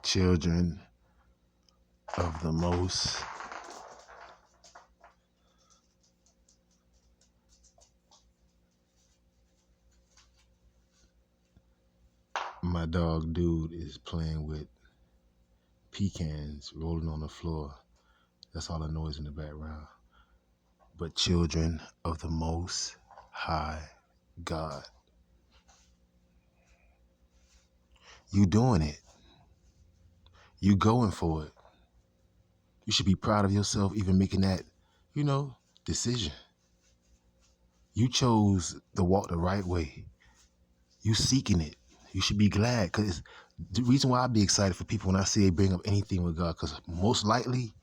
children of the Most My dog dude is playing with pecans rolling on the floor. That's all the noise in the background. But children of the Most High God, you doing it. You going for it. You should be proud of yourself even making that, decision. You chose to walk the right way. You seeking it. You should be glad, because the reason why I be excited for people when I see they bring up anything with God, because most likely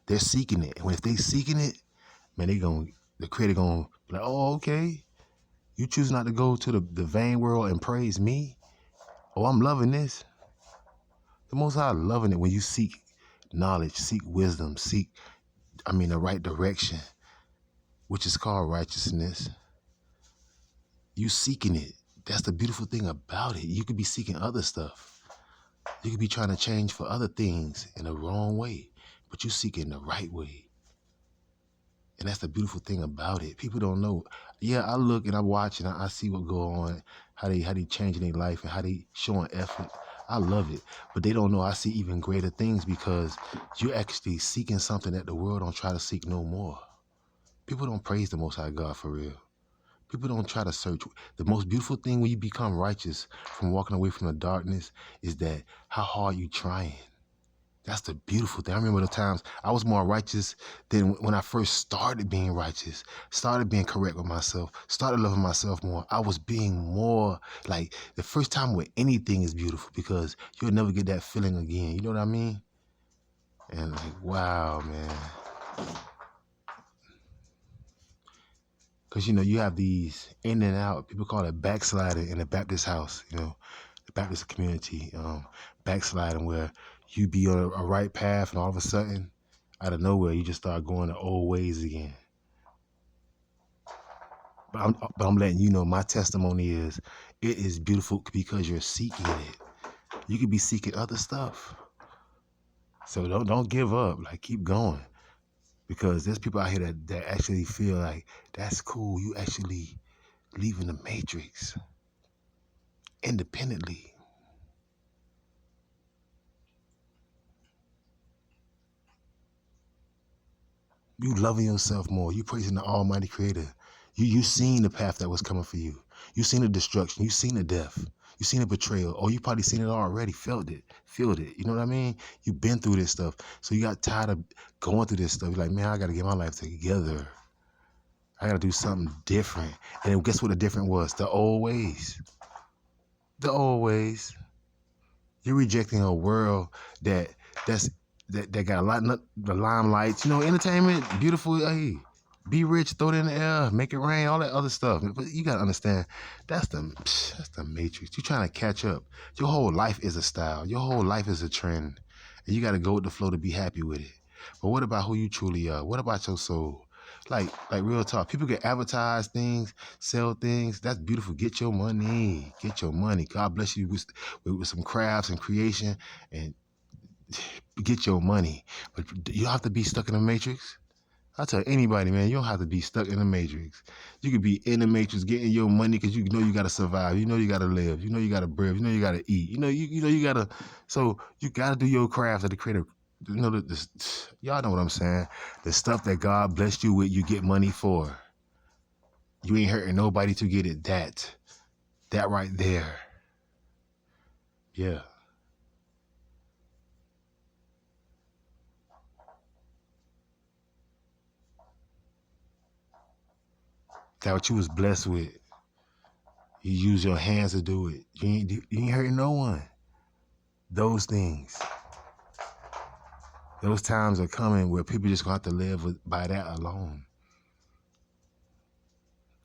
they're seeking it. And if they seeking it, man, the Creator gonna be like, oh, okay. You choose not to go to the vain world and praise me. Oh, I'm loving this. The Most High loving it when you seek knowledge, seek wisdom, the right direction, which is called righteousness. You seeking it. That's the beautiful thing about it. You could be seeking other stuff. You could be trying to change for other things in the wrong way, but you seek it in the right way. And that's the beautiful thing about it. People don't know. Yeah, I look and I watch and I see what go on, how they changing their life and how they showing effort. I love it. But they don't know I see even greater things, because you're actually seeking something that the world don't try to seek no more. People don't praise the Most High God for real. People don't try to search. The most beautiful thing when you become righteous from walking away from the darkness is that how hard you trying. That's the beautiful thing. I remember the times I was more righteous than when I first started being righteous, started being correct with myself, started loving myself more. I was being more like, the first time with anything is beautiful, because you'll never get that feeling again. You know what I mean? And like, wow, man. Because, you have these in and out, people call it backsliding in the Baptist house, the Baptist community, backsliding, where you be on a right path and all of a sudden, out of nowhere, you just start going the old ways again. But I'm letting you know, my testimony is, it is beautiful because you're seeking it. You could be seeking other stuff. So don't give up. Like, keep going. Because there's people out here that actually feel like, that's cool. You actually leaving the matrix independently. You loving yourself more. You praising the Almighty Creator. You seen the path that was coming for you. You seen the destruction. You seen the death. You seen the betrayal. Or you probably seen it already. Felt it. You know what I mean? You've been through this stuff. So you got tired of going through this stuff. You're like, man, I got to get my life together. I got to do something different. And then guess what the different was? The old ways. The old ways. You're rejecting a world that got a lot of the limelight, entertainment, beautiful. Hey, be rich, throw it in the air, make it rain, all that other stuff. But you gotta understand, that's the matrix. You're trying to catch up. Your whole life is a style. Your whole life is a trend, and you gotta go with the flow to be happy with it. But what about who you truly are? What about your soul? Like real talk. People can advertise things, sell things. That's beautiful. Get your money. Get your money. God bless you with some crafts and creation, and get your money. But you have to be stuck in the matrix. I tell anybody, man, you don't have to be stuck in the matrix. You could be in the matrix getting your money because you know you got to survive. You know you got to live. You know you got to breathe. You know you got to eat. You got to. So you got to do your craft that the Creator. Y'all know what I'm saying. The stuff that God blessed you with, you get money for. You ain't hurting nobody to get it. That right there. Yeah. That what you was blessed with. You use your hands to do it. You ain't hurting no one. Those things. Those times are coming where people just gonna have to live by that alone.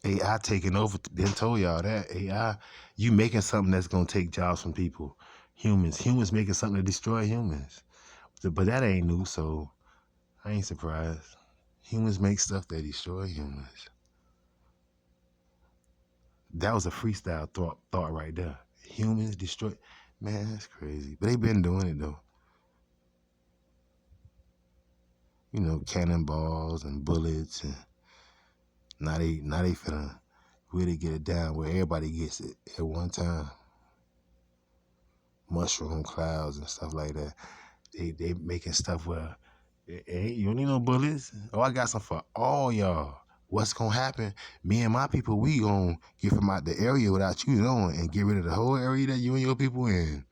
AI taking over. Then told y'all that AI, you making something that's gonna take jobs from people. Humans making something to destroy humans. But that ain't new, so I ain't surprised. Humans make stuff that destroy humans. That was a freestyle thought right there. Humans destroy. Man, that's crazy. But they been doing it though. You know, cannonballs and bullets, and now they finna really get it down where everybody gets it at one time. Mushroom clouds and stuff like that. They making stuff where hey, you don't need no bullets. Oh, I got some for all y'all. What's gonna happen? Me and my people, we gonna get from out the area without you knowing and get rid of the whole area that you and your people in.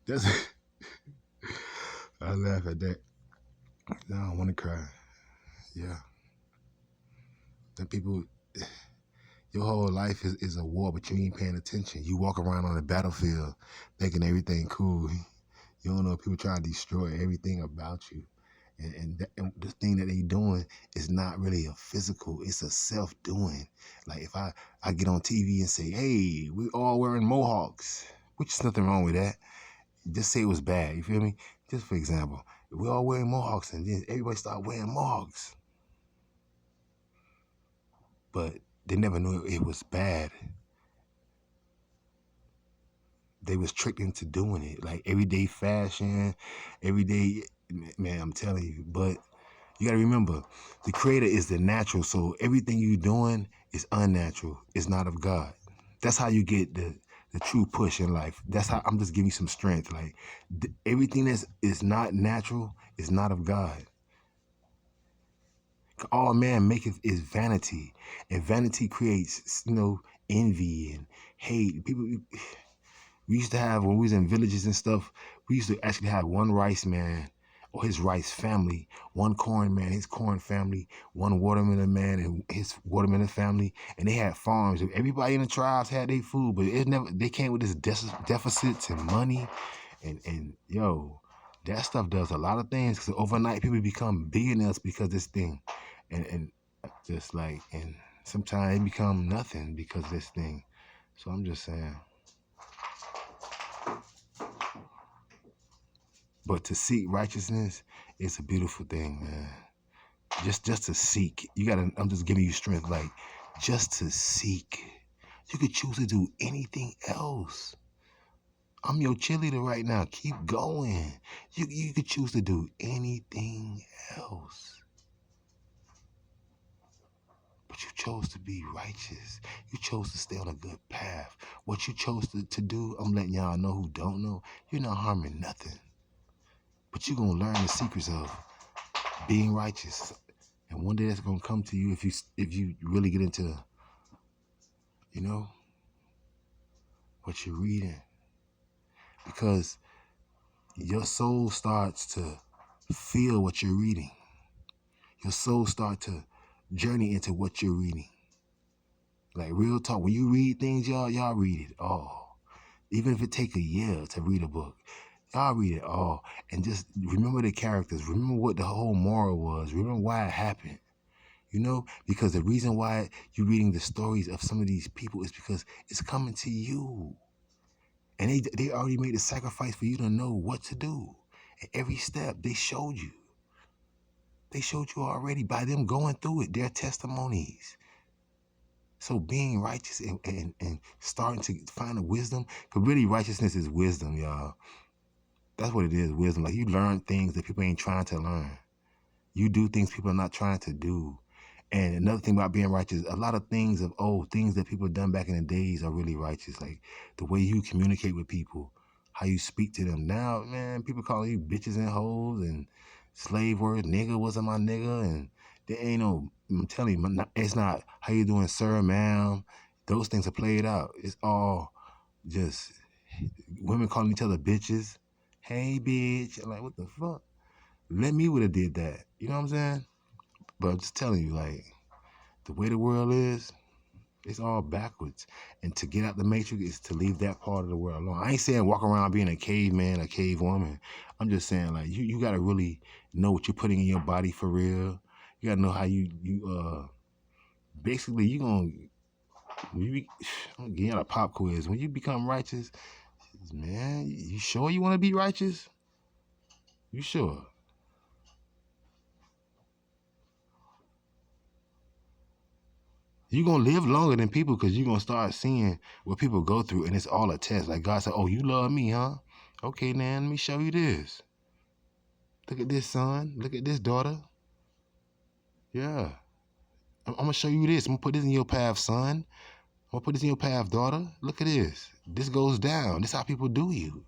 That's I laugh at that. I don't want to cry. Yeah, the people. Your whole life is a war, but you ain't paying attention. You walk around on the battlefield thinking everything cool. You don't know people trying to destroy everything about you. And the thing that they doing is not really a physical, it's a self-doing. Like if I get on TV and say, hey, we all wearing mohawks, which is nothing wrong with that. Just say it was bad, you feel me? Just for example, we all wearing mohawks and then everybody start wearing mohawks. But they never knew it was bad. They was tricked into doing it. Like everyday fashion, everyday, man, I'm telling you. But you gotta remember, the creator is the natural, so everything you doing is unnatural. It's not of God. That's how you get the true push in life. That's how I'm just giving you some strength. Like everything that is not natural is not of God. All man maketh is vanity, and vanity creates, envy and hate. People. We used to have, when we was in villages and stuff, we used to actually have one rice man or his rice family, one corn man, his corn family, one watermelon man and his watermelon family, and they had farms. Everybody in the tribes had their food, but they came with this deficits and money, and yo, that stuff does a lot of things, because overnight people become billionaires because of this thing, and just like, and sometimes they become nothing because of this thing. So I'm just saying. But to seek righteousness is a beautiful thing, man. Just to seek. I'm just giving you strength. Like, just to seek. You could choose to do anything else. I'm your cheerleader right now. Keep going. You could choose to do anything else. But you chose to be righteous. You chose to stay on a good path. What you chose to do, I'm letting y'all know who don't know, you're not harming nothing. But you're going to learn the secrets of being righteous. And one day that's gonna come to you if you really get into, what you're reading. Because your soul starts to feel what you're reading. Your soul starts to journey into what you're reading. Like real talk, when you read things, y'all read it all. Even if it take a year to read a book, y'all read it all. And just remember the characters. Remember what the whole moral was. Remember why it happened. Because the reason why you're reading the stories of some of these people is because it's coming to you. And they already made the sacrifice for you to know what to do. At every step, they showed you. They showed you already by them going through it, their testimonies. So being righteous and starting to find the wisdom, because really righteousness is wisdom, y'all. That's what it is, wisdom. Like you learn things that people ain't trying to learn. You do things people are not trying to do. And another thing about being righteous, a lot of things things that people have done back in the days are really righteous. Like the way you communicate with people, how you speak to them. Now, man, people calling you bitches and hoes and slave words, nigga wasn't my nigga. And there ain't no, I'm telling you, it's not how you doing, sir, ma'am. Those things are played out. It's all just women calling each other bitches. Hey, bitch. Like, what the fuck? Let me would have did that. You know what I'm saying? But I'm just telling you, like, the way the world is, it's all backwards. And to get out the matrix is to leave that part of the world alone. I ain't saying walk around being a caveman, a cave woman. I'm just saying, like, you got to really know what you're putting in your body for real. You got to know how basically, I'm getting out a pop quiz. When you become righteous, man, you sure you want to be righteous? You sure? You're going to live longer than people because you're going to start seeing what people go through, and it's all a test. Like God said, oh, you love me, huh? Okay, now let me show you this. Look at this, son. Look at this, daughter. Yeah. I'm gonna show you this. I'm gonna put this in your path, son. I'm gonna put this in your path, daughter. Look at this. This goes down. This is how people do you.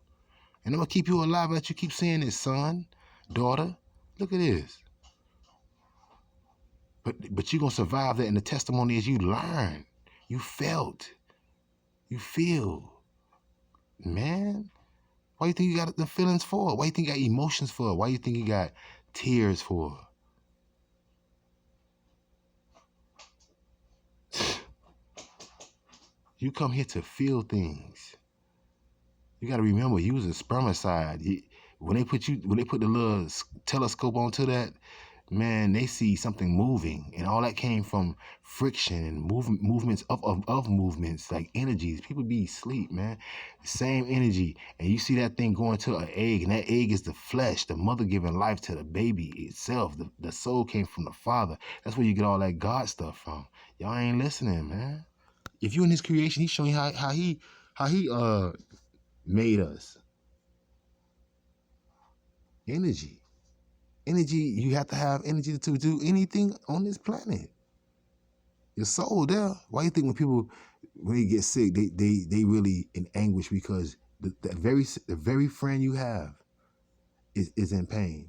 And I'm gonna keep you alive, let you keep saying this, son, daughter. Look at this. But you're gonna survive that, and the testimony is you learn. You felt. You feel. Man. Why you think you got the feelings for? Why you think you got emotions for? Why you think you got tears for? You come here to feel things. You got to remember, you was a spermicide. When they put the little telescope onto that, man, they see something moving, and all that came from friction and movements of movements, like energies. People be asleep, man. The same energy, and you see that thing going to an egg, and that egg is the flesh, the mother giving life to the baby itself. The soul came from the father. That's where you get all that God stuff from. Y'all ain't listening, man. If you in his creation, he's showing you how he made us. Energy. Energy, you have to have energy to do anything on this planet. Your soul there. Why you think when people, when they get sick, they really in anguish because the very friend you have is in pain.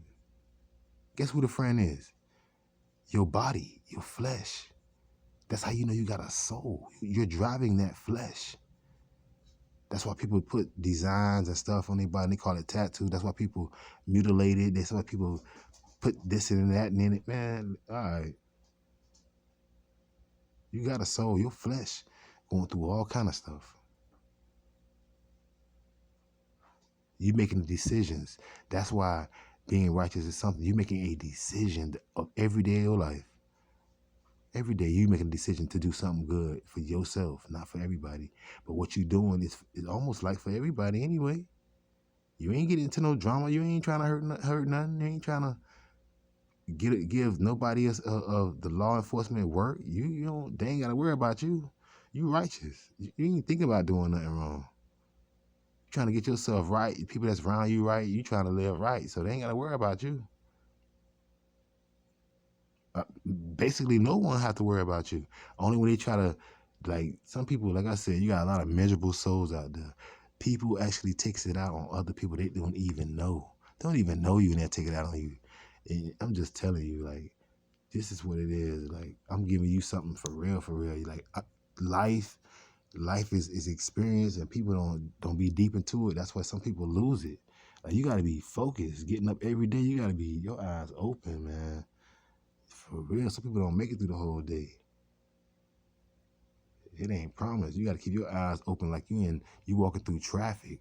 Guess who the friend is? Your body, your flesh. That's how you know you got a soul. You're driving that flesh. That's why people put designs and stuff on their body. They call it tattoo. That's why people mutilate it. That's why people put this and that and in it. Man, all right. You got a soul, your flesh going through all kind of stuff. You making decisions. That's why being righteous is something. You're making a decision of every day of your life. Every day you making a decision to do something good for yourself, not for everybody. But what you're doing is almost like for everybody anyway. You ain't getting into no drama. You ain't trying to hurt nothing. You ain't trying to give nobody else the law enforcement work. You don't. They ain't gotta worry about you. You righteous. You ain't thinking about doing nothing wrong. You trying to get yourself right. People that's around you right. You trying to live right. So they ain't gotta worry about you. Basically, no one have to worry about you. Only when they try to, like some people, like I said, you got a lot of miserable souls out there. People actually takes it out on other people they don't even know. They don't even know you, and they take it out on you. And I'm just telling you, like, this is what it is. Like, I'm giving you something for real, for real. Like, life is experience, and people don't be deep into it. That's why some people lose it. Like, you got to be focused. Getting up every day, you got to be your eyes open, man. For real, some people don't make it through the whole day. It ain't promised. You got to keep your eyes open, like you walking through traffic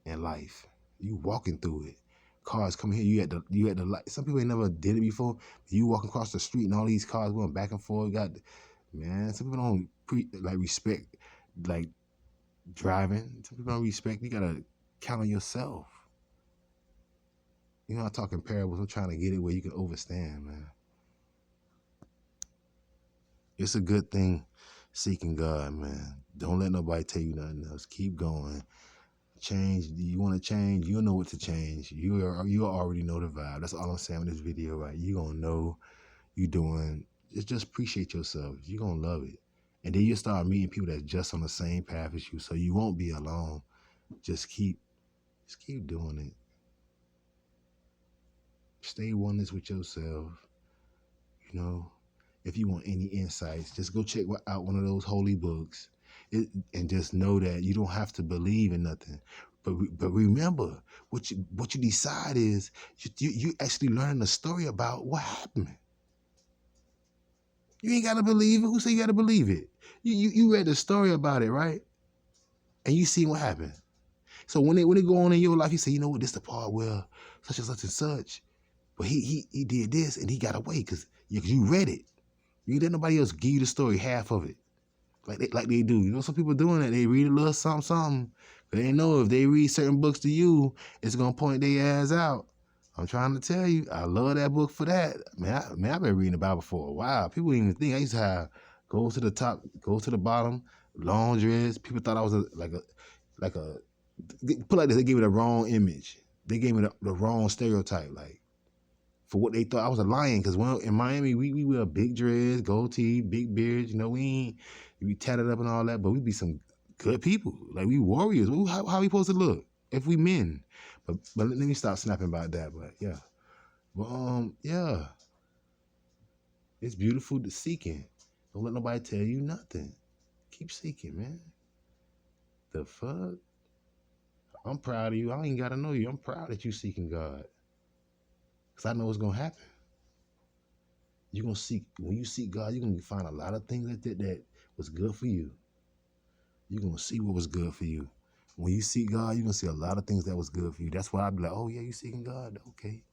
in life. You walking through it. Cars come here. You at the light. Some people ain't never did it before. You walking across the street and all these cars going back and forth. Man. Some people don't respect like driving. Some people don't respect. You gotta count on yourself. You know, I'm talking parables. I'm trying to get it where you can overstand, man. It's a good thing seeking God, man. Don't let nobody tell you nothing else. Keep going. Change. You want to change? You know what to change. You already know the vibe. That's all I'm saying in this video, right? You gonna know you doing. Just appreciate yourself. You gonna love it, and then you start meeting people that's just on the same path as you, so you won't be alone. Just keep doing it. Stay oneness with yourself. You know, if you want any insights, just go check out one of those holy books, and just know that you don't have to believe in nothing. But remember, what you decide is you actually learning the story about what happened. You ain't gotta believe it. Who say you gotta believe it? You read the story about it, right? And you see what happened. So when it go on in your life, you say, you know what, this the part where such and such and such. But he did this and he got away because you read it. You let nobody else give you the story, half of it. Like they do. You know, some people doing that. They read a little something. But they know if they read certain books to you, it's gonna point their ass out. I'm trying to tell you, I love that book for that. I've been reading the Bible for a while. People didn't even think I used to have go to the top, go to the bottom, long dress. People thought I was like a Put like this, they gave it a wrong image. They gave me the wrong stereotype, like for what they thought I was a lion. Because when in Miami, we wear big dreads, gold teeth, big beards. You know, we tatted up and all that, but we be some good people. Like we warriors. How we supposed to look if we men? But let me stop snapping about that. But yeah, yeah, it's beautiful to seeking. Don't let nobody tell you nothing. Keep seeking, man. The fuck? I'm proud of you. I ain't gotta know you. I'm proud that you seeking God. Cause I know what's gonna happen. You're gonna seek when you seek God, you're gonna find a lot of things that was good for you. You're gonna see what was good for you. When you seek God, you're gonna see a lot of things that was good for you. That's why I be like, oh yeah, you seeking God. Okay.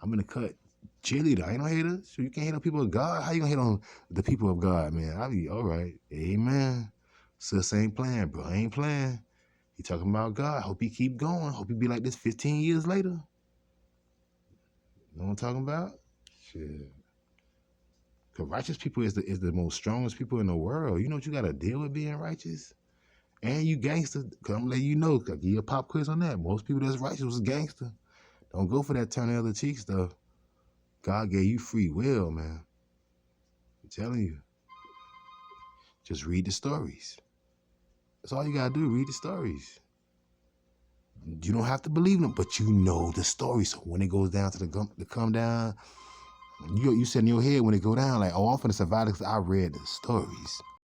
I'm in the cut. Cheerleader. I ain't no hater. So you can't hate on people of God. How you gonna hate on the people of God, man? I be all right. Amen. Sis ain't playing, bro. I ain't playing. He talking about God. Hope he keep going. Hope he be like this 15 years later. You know what I'm talking about? Shit. Because righteous people is the most strongest people in the world. You know what you got to deal with being righteous? And you gangster. Because I'm going to let you know. I'll give you a pop quiz on that. Most people that's righteous was gangster. Don't go for that turn the other cheek stuff. God gave you free will, man. I'm telling you. Just read the stories. That's all you got to do. Read the stories. You don't have to believe them, but you know the story. So when it goes down to the come down, you sit in your head when it go down like, oh, I'm finna survive because I read the stories.